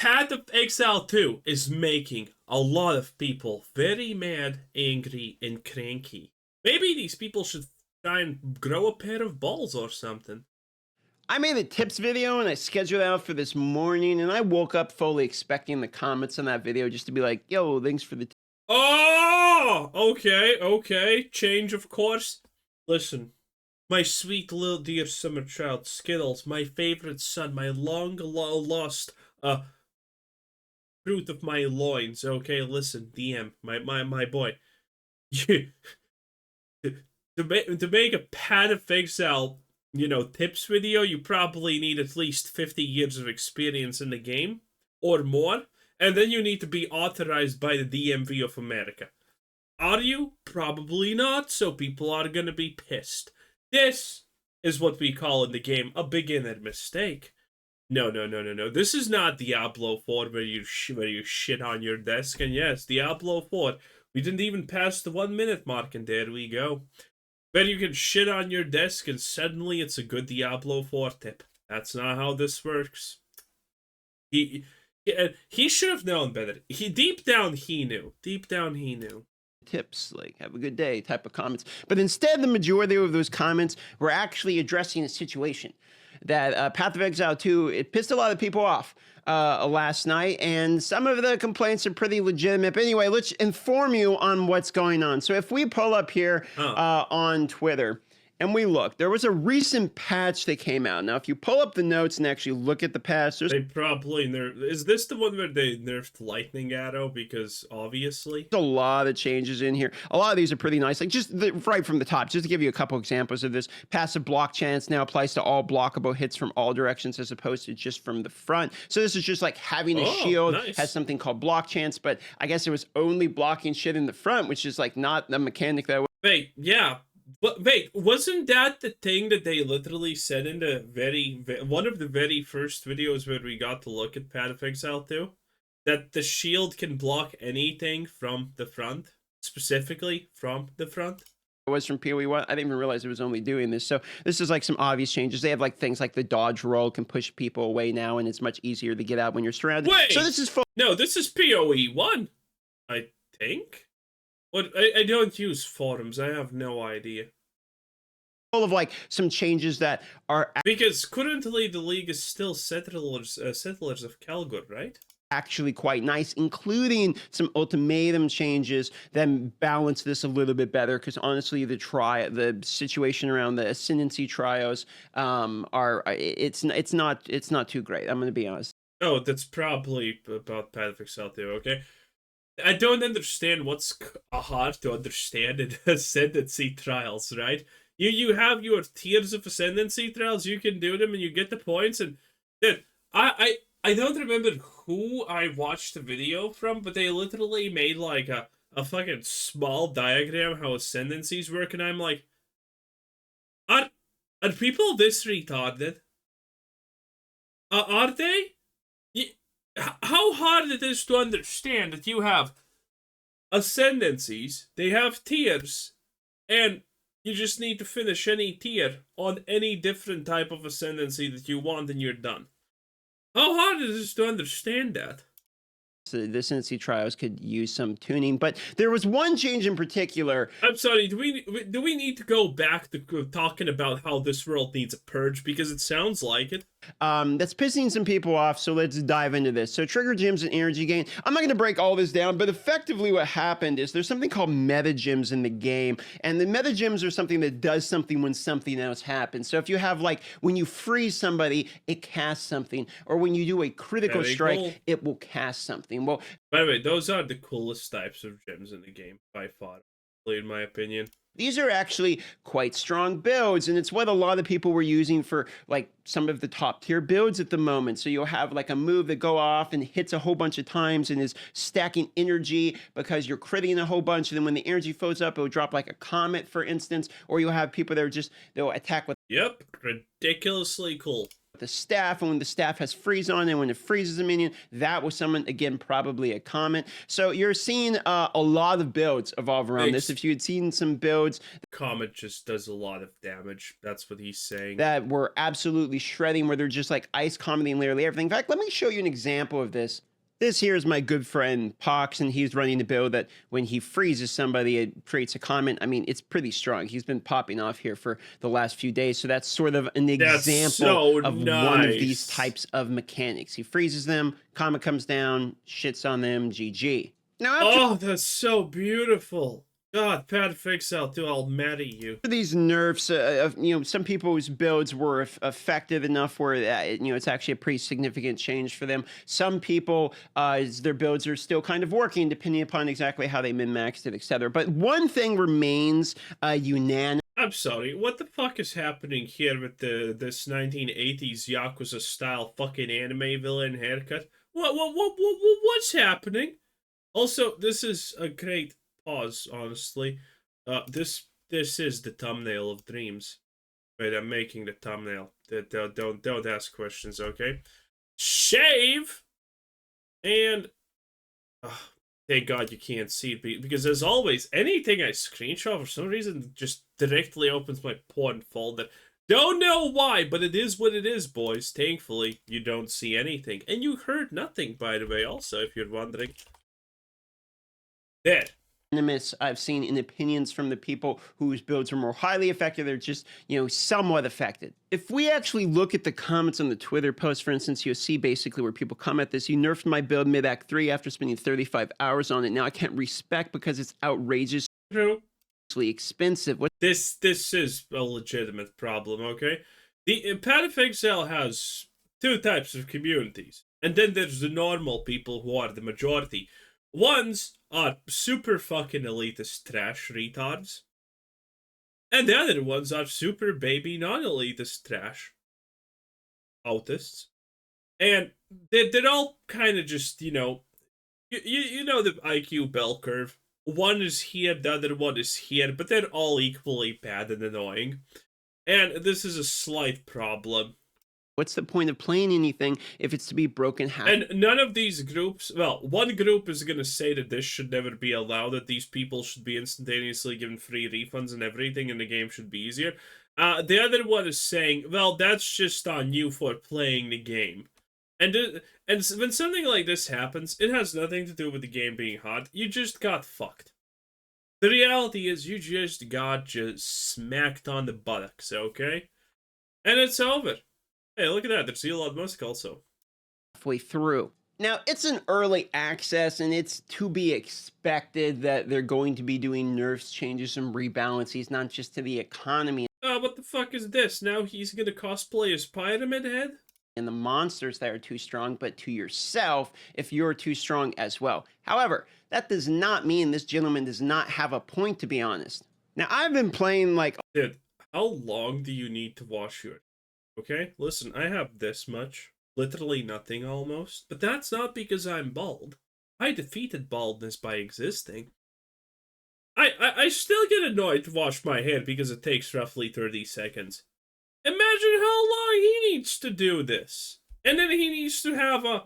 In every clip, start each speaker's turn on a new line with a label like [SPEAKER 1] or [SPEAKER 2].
[SPEAKER 1] Path of Exile 2 is making a lot of people very mad, angry, and cranky. Maybe these people should try and grow a pair of balls or something.
[SPEAKER 2] I made a tips video and I scheduled it out for this morning, and I woke up fully expecting the comments on that video just to be like, yo, thanks for the
[SPEAKER 1] Oh, okay. Change of course. Listen, my sweet little dear summer child, Skittles, my favorite son, my long lost, fruit of my loins. Okay, listen, DM, my boy. to make a Path of Exile, tips video, you probably need at least 50 years of experience in the game or more, and then you need to be authorized by the DMV of America. Are you? Probably not, so people are gonna be pissed. This is what we call in the game a beginner mistake. No. This is not Diablo 4 where you shit on your desk. And yes, Diablo 4, we didn't even pass the 1 minute mark, and there we go. Where you can shit on your desk and suddenly it's a good Diablo 4 tip. That's not how this works. He should have known better. Deep down he knew.
[SPEAKER 2] tips, like have a good day type of comments. But instead, the majority of those comments were actually addressing a situation that Path of Exile 2, it pissed a lot of people off last night, and some of the complaints are pretty legitimate. But anyway, let's inform you on what's going on. So if we pull up here on Twitter, and we look, there was a recent patch that came out. Now, if you pull up the notes and actually look at the patch,
[SPEAKER 1] they probably nerfed. Is this the one where they nerfed Lightning Arrow? Because obviously,
[SPEAKER 2] there's a lot of changes in here. A lot of these are pretty nice. Like just right from the top, just to give you a couple examples of this. Passive block chance now applies to all blockable hits from all directions as opposed to just from the front. So this is just like having a shield.
[SPEAKER 1] Nice.
[SPEAKER 2] Has something called block chance, but I guess it was only blocking shit in the front, which is like not the mechanic that.
[SPEAKER 1] Wait, yeah. But wait, wasn't that the thing that they literally said in the one of the very first videos where we got to look at Path of Exile 2? That the shield can block anything from the front, specifically from the front?
[SPEAKER 2] It was from PoE 1. I didn't even realize it was only doing this. So this is like some obvious changes. They have like things like the dodge roll can push people away now, and it's much easier to get out when you're surrounded.
[SPEAKER 1] Wait!
[SPEAKER 2] So this is full.
[SPEAKER 1] No, this is PoE 1, I think? But I don't use forums. I have no idea.
[SPEAKER 2] Full of like some changes that are
[SPEAKER 1] because currently the league is still settlers of Calgary, right?
[SPEAKER 2] Actually quite nice, including some ultimatum changes that balance this a little bit better. Because honestly, the situation around the Ascendancy trios it's not too great. I'm going to be honest.
[SPEAKER 1] Oh, that's probably about Path of Exile 2, okay? I don't understand what's hard to understand in Ascendancy trials, right? You have your tiers of Ascendancy trials, you can do them and you get the points, and dude, I don't remember who I watched the video from, but they literally made like a fucking small diagram how Ascendancies work, and I'm like, are people this retarded? Are they? How hard it is to understand that you have Ascendancies, they have tiers, and you just need to finish any tier on any different type of Ascendancy that you want and you're done. How hard is it to understand that?
[SPEAKER 2] So the Ascendancy trials could use some tuning, but there was one change in particular.
[SPEAKER 1] I'm sorry, do we need to go back to talking about how this world needs a purge, because it sounds like it?
[SPEAKER 2] That's pissing some people off, so let's dive into this. So trigger gems and energy gain. I'm not going to break all this down, but effectively what happened is there's something called meta gems in the game, and the meta gems are something that does something when something else happens. So if you have like when you freeze somebody, it casts something, or when you do a critical strike, it will cast something. Well,
[SPEAKER 1] by the way, those are the coolest types of gems in the game by far, in my opinion.
[SPEAKER 2] These are actually quite strong builds, and it's what a lot of people were using for like some of the top tier builds at the moment. So you'll have like a move that go off and hits a whole bunch of times and is stacking energy because you're critting a whole bunch, and then when the energy fills up, it'll drop like a comet, for instance, or you'll have people that are they'll attack with.
[SPEAKER 1] Yep, ridiculously cool.
[SPEAKER 2] the staff, and when the staff has freeze on, and when it freezes a minion, that was someone, again, probably a comment. So you're seeing a lot of builds evolve around this. If you had seen some builds,
[SPEAKER 1] Comet just does a lot of damage. That's what he's saying.
[SPEAKER 2] that were absolutely shredding, where they're just like ice commenting literally everything. In fact, let me show you an example of this. This here is my good friend Pox, and he's running a build that when he freezes somebody, it creates a comment. I mean, it's pretty strong. He's been popping off here for the last few days. So that's sort of an example of one of these types of mechanics. He freezes them, comment comes down, shits on them, GG.
[SPEAKER 1] Now, that's so beautiful. God, Pat Exile too, I'll marry you.
[SPEAKER 2] These nerfs, you know, some people's builds were effective enough where, you know, it's actually a pretty significant change for them. Some people, their builds are still kind of working depending upon exactly how they min-maxed it, etc. But one thing remains unanimous.
[SPEAKER 1] I'm sorry, what the fuck is happening here with this 1980s Yakuza style fucking anime villain haircut? What's happening? Also, this is a great pause, honestly. This is the thumbnail of Dreams. Wait, I'm making the thumbnail. Don't ask questions, okay? Shave! And thank God you can't see it, because as always, anything I screenshot for some reason just directly opens my porn folder. Don't know why, but it is what it is, boys. Thankfully, you don't see anything. And you heard nothing, by the way, also, if you're wondering. Dead.
[SPEAKER 2] I've seen in opinions from the people whose builds are more highly effective, they're just, you know, somewhat affected. If we actually look at the comments on the Twitter post, for instance, you'll see basically where people comment this: you nerfed my build mid-act 3 after spending 35 hours on it. Now I can't respec because it's outrageously expensive.
[SPEAKER 1] This is a legitimate problem, okay? The Path of Exile has two types of communities, and then there's the normal people who are the majority. Ones are super fucking elitist trash retards, and the other ones are super baby non-elitist trash autists. And they're all kind of just, you know the IQ bell curve. One is here, the other one is here, but they're all equally bad and annoying. And this is a slight problem.
[SPEAKER 2] What's the point of playing anything if it's to be broken half?
[SPEAKER 1] And none of these groups, well, one group is going to say that this should never be allowed, that these people should be instantaneously given free refunds and everything, and the game should be easier. The other one is saying, well, that's just on you for playing the game. And when something like this happens, it has nothing to do with the game being hard. You just got fucked. The reality is you just got smacked on the buttocks, okay? And it's over. Hey, look at that. There's Elon Musk also.
[SPEAKER 2] Halfway through. Now, it's an early access, and it's to be expected that they're going to be doing nerfs, changes, and rebalances, not just to the economy.
[SPEAKER 1] What the fuck is this? Now he's gonna cosplay as Pyramid Head?
[SPEAKER 2] And the monsters that are too strong, but to yourself if you're too strong as well. However, that does not mean this gentleman does not have a point, to be honest. Now, I've been playing like...
[SPEAKER 1] Dude, how long do you need to wash your... Okay, listen, I have this much. Literally nothing, almost. But that's not because I'm bald. I defeated baldness by existing. I still get annoyed to wash my hair because it takes roughly 30 seconds. Imagine how long he needs to do this. And then he needs to have a...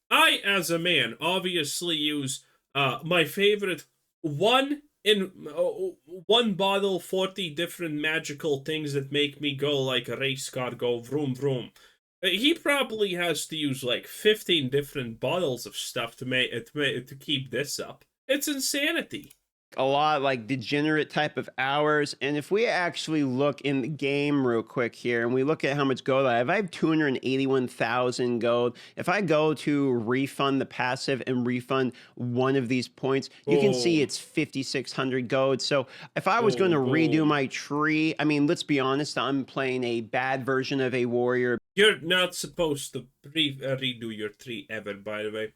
[SPEAKER 1] I, as a man, obviously use my favorite one bottle, 40 different magical things that make me go like a race car, go vroom vroom. He probably has to use like 15 different bottles of stuff to keep this up. It's insanity.
[SPEAKER 2] A lot like degenerate type of hours. And if we actually look in the game real quick here and we look at how much gold I have 281,000 gold. If I go to refund the passive and refund one of these points, you can see it's 5,600 gold. So if I was going to redo my tree, I mean, let's be honest, I'm playing a bad version of a warrior.
[SPEAKER 1] You're not supposed to redo your tree ever, by the way.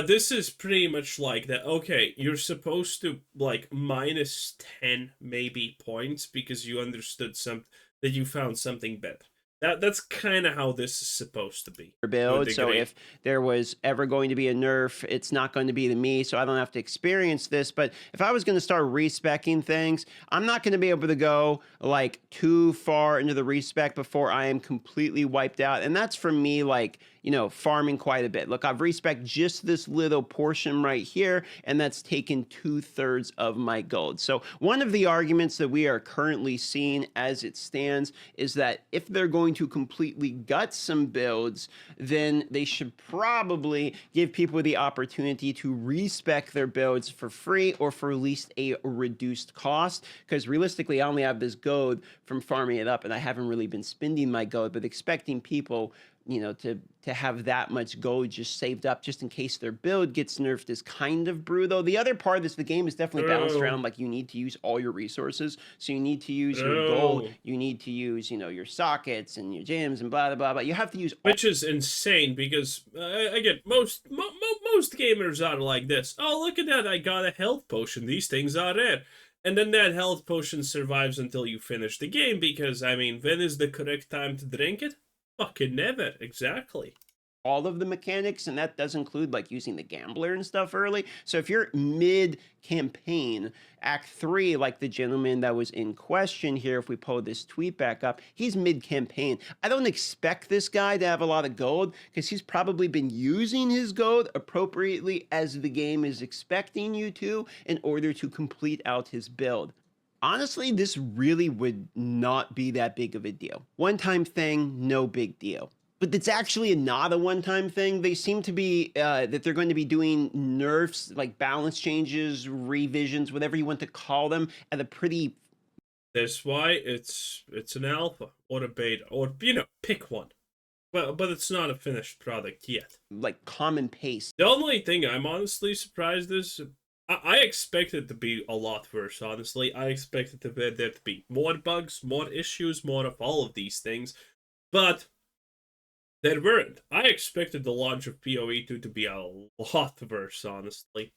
[SPEAKER 1] This is pretty much like that. Okay, you're supposed to like minus 10 maybe points because you understood that you found something better. That's kind of how this is supposed to be. To a
[SPEAKER 2] build. So
[SPEAKER 1] degree.
[SPEAKER 2] if there was ever going to be a nerf, it's not going to be to me, so I don't have to experience this. But if I was going to start respecking things, I'm not going to be able to go like too far into the respec before I am completely wiped out. And that's for me, like, you know, farming quite a bit. Look, I've respec just this little portion right here, and that's taken 2/3 of my gold. So one of the arguments that we are currently seeing as it stands is that if they're going to completely gut some builds, then they should probably give people the opportunity to respec their builds for free or for at least a reduced cost. Because realistically, I only have this gold from farming it up, and I haven't really been spending my gold, but expecting people, you know, to have that much gold just saved up just in case their build gets nerfed is kind of brutal. The other part is the game is definitely balanced around like you need to use all your resources. So you need to use your gold, you need to use, you know, your sockets and your gems and blah blah blah. You have to use
[SPEAKER 1] which is insane because again, most gamers are like this. Oh, look at that! I got a health potion. These things are rare. And then that health potion survives until you finish the game because, I mean, when is the correct time to drink it? Fucking never, exactly.
[SPEAKER 2] All of the mechanics, and that does include like using the gambler and stuff early. So if you're mid campaign, Act 3, like the gentleman that was in question here, if we pull this tweet back up, he's mid campaign. I don't expect this guy to have a lot of gold because he's probably been using his gold appropriately as the game is expecting you to in order to complete out his build. Honestly, this really would not be that big of a deal. One-time thing, no big deal. But it's actually not a one-time thing. They seem to be, that they're going to be doing nerfs, like balance changes, revisions, whatever you want to call them, at a pretty...
[SPEAKER 1] That's why it's an alpha or a beta, or, you know, pick one. But it's not a finished product yet.
[SPEAKER 2] Like, common pace.
[SPEAKER 1] The only thing I'm honestly surprised is... I expect it to be a lot worse, honestly. I expected there to be more bugs, more issues, more of all of these things. But there weren't. I expected the launch of PoE2 to be a lot worse, honestly.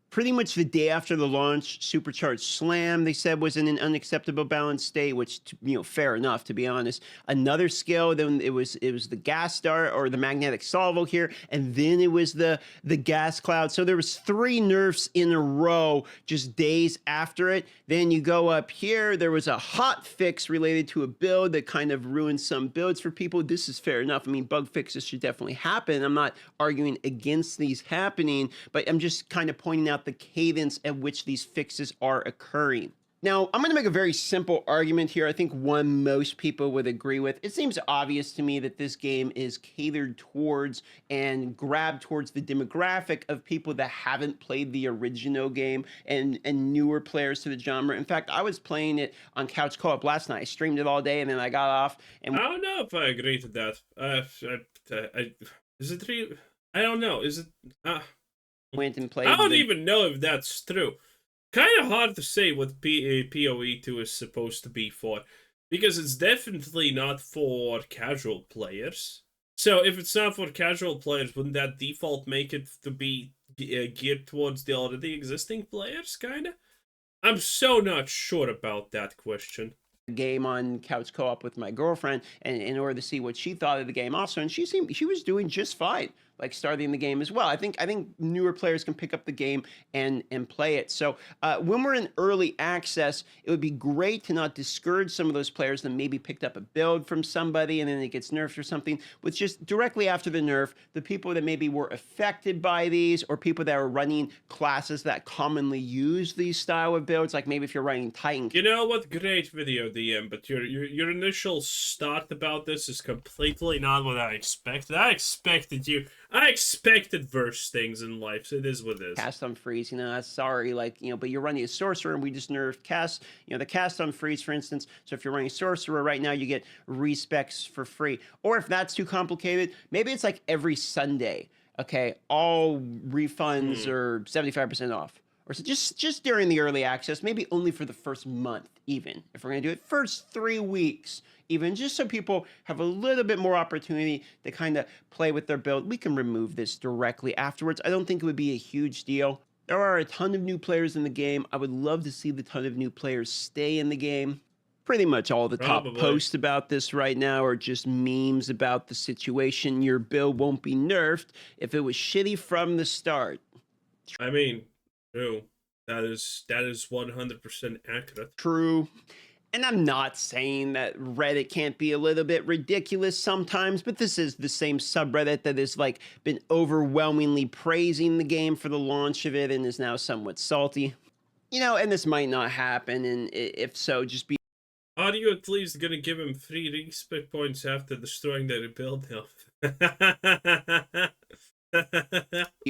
[SPEAKER 2] Pretty much the day after the launch, Supercharged Slam, they said, was in an unacceptable balance state, which, you know, fair enough, to be honest. Another skill, then it was the gas dart or the magnetic salvo here, and then it was the gas cloud. So there was 3 nerfs in a row just days after it. Then you go up here, there was a hot fix related to a build that kind of ruined some builds for people. This is fair enough. I mean, bug fixes should definitely happen. I'm not arguing against these happening, but I'm just kind of pointing out the cadence at which these fixes are occurring. Now, I'm going to make a very simple argument here. I think one most people would agree with. It seems obvious to me that this game is catered towards and grabbed towards the demographic of people that haven't played the original game and newer players to the genre. In fact, I was playing it on couch co-op last night. I streamed it all day and then I got off. And
[SPEAKER 1] I don't know if I agree to that. Is it real? I don't know. Is it...
[SPEAKER 2] went and played.
[SPEAKER 1] I don't even know if that's true. Kind of hard to say what PoE2 is supposed to be for, because it's definitely not for casual players. So if it's not for casual players, wouldn't that default make it to be geared towards the already existing players, kind of? I'm so not sure about that question.
[SPEAKER 2] Game on couch co-op with my girlfriend, and in order to see what she thought of the game also, and she was doing just fine, like starting the game as well. I think newer players can pick up the game and play it. So when we're in early access, it would be great to not discourage some of those players that maybe picked up a build from somebody and then it gets nerfed or something. With just directly after the nerf, the people that maybe were affected by these, or people that are running classes that commonly use these style of builds, like maybe if you're running Titan.
[SPEAKER 1] You know what? Great video, DM, but your initial start about this is completely not what I expected. I expected worse things in life, so it is what it is.
[SPEAKER 2] Cast on freeze, you know, sorry, like, you know, but you're running a sorcerer and we just nerfed cast, you know, the cast on freeze, for instance. So if you're running sorcerer right now, you get respecs for free. Or if that's too complicated, maybe it's like every Sunday, okay, all refunds are 75% off. Or so just during the early access, maybe only for the first month, even. If we're going to do it first 3 weeks, even, just so people have a little bit more opportunity to kind of play with their build. We can remove this directly afterwards. I don't think it would be a huge deal. There are a ton of new players in the game. I would love to see the ton of new players stay in the game. pretty much all the top
[SPEAKER 1] Probably.
[SPEAKER 2] posts about this right now are just memes about the situation. Your build won't be nerfed if it was shitty from the start.
[SPEAKER 1] I mean, true. That is 100% accurate.
[SPEAKER 2] True. And I'm not saying that Reddit can't be a little bit ridiculous sometimes, but this is the same subreddit that has like been overwhelmingly praising the game for the launch of it and is now somewhat salty. You know, and this might not happen, and if so, just be
[SPEAKER 1] Are you at least gonna give him 3 respect points after destroying the rebuild health?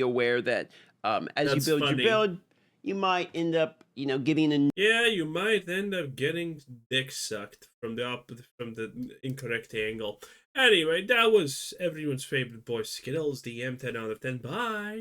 [SPEAKER 2] aware that as
[SPEAKER 1] That's
[SPEAKER 2] you build
[SPEAKER 1] funny.
[SPEAKER 2] your build, you might end up, you know, getting a
[SPEAKER 1] Yeah, you might end up getting dick sucked from the incorrect angle. Anyway, that was everyone's favorite boy Skittles, the M10 out of 10. Bye!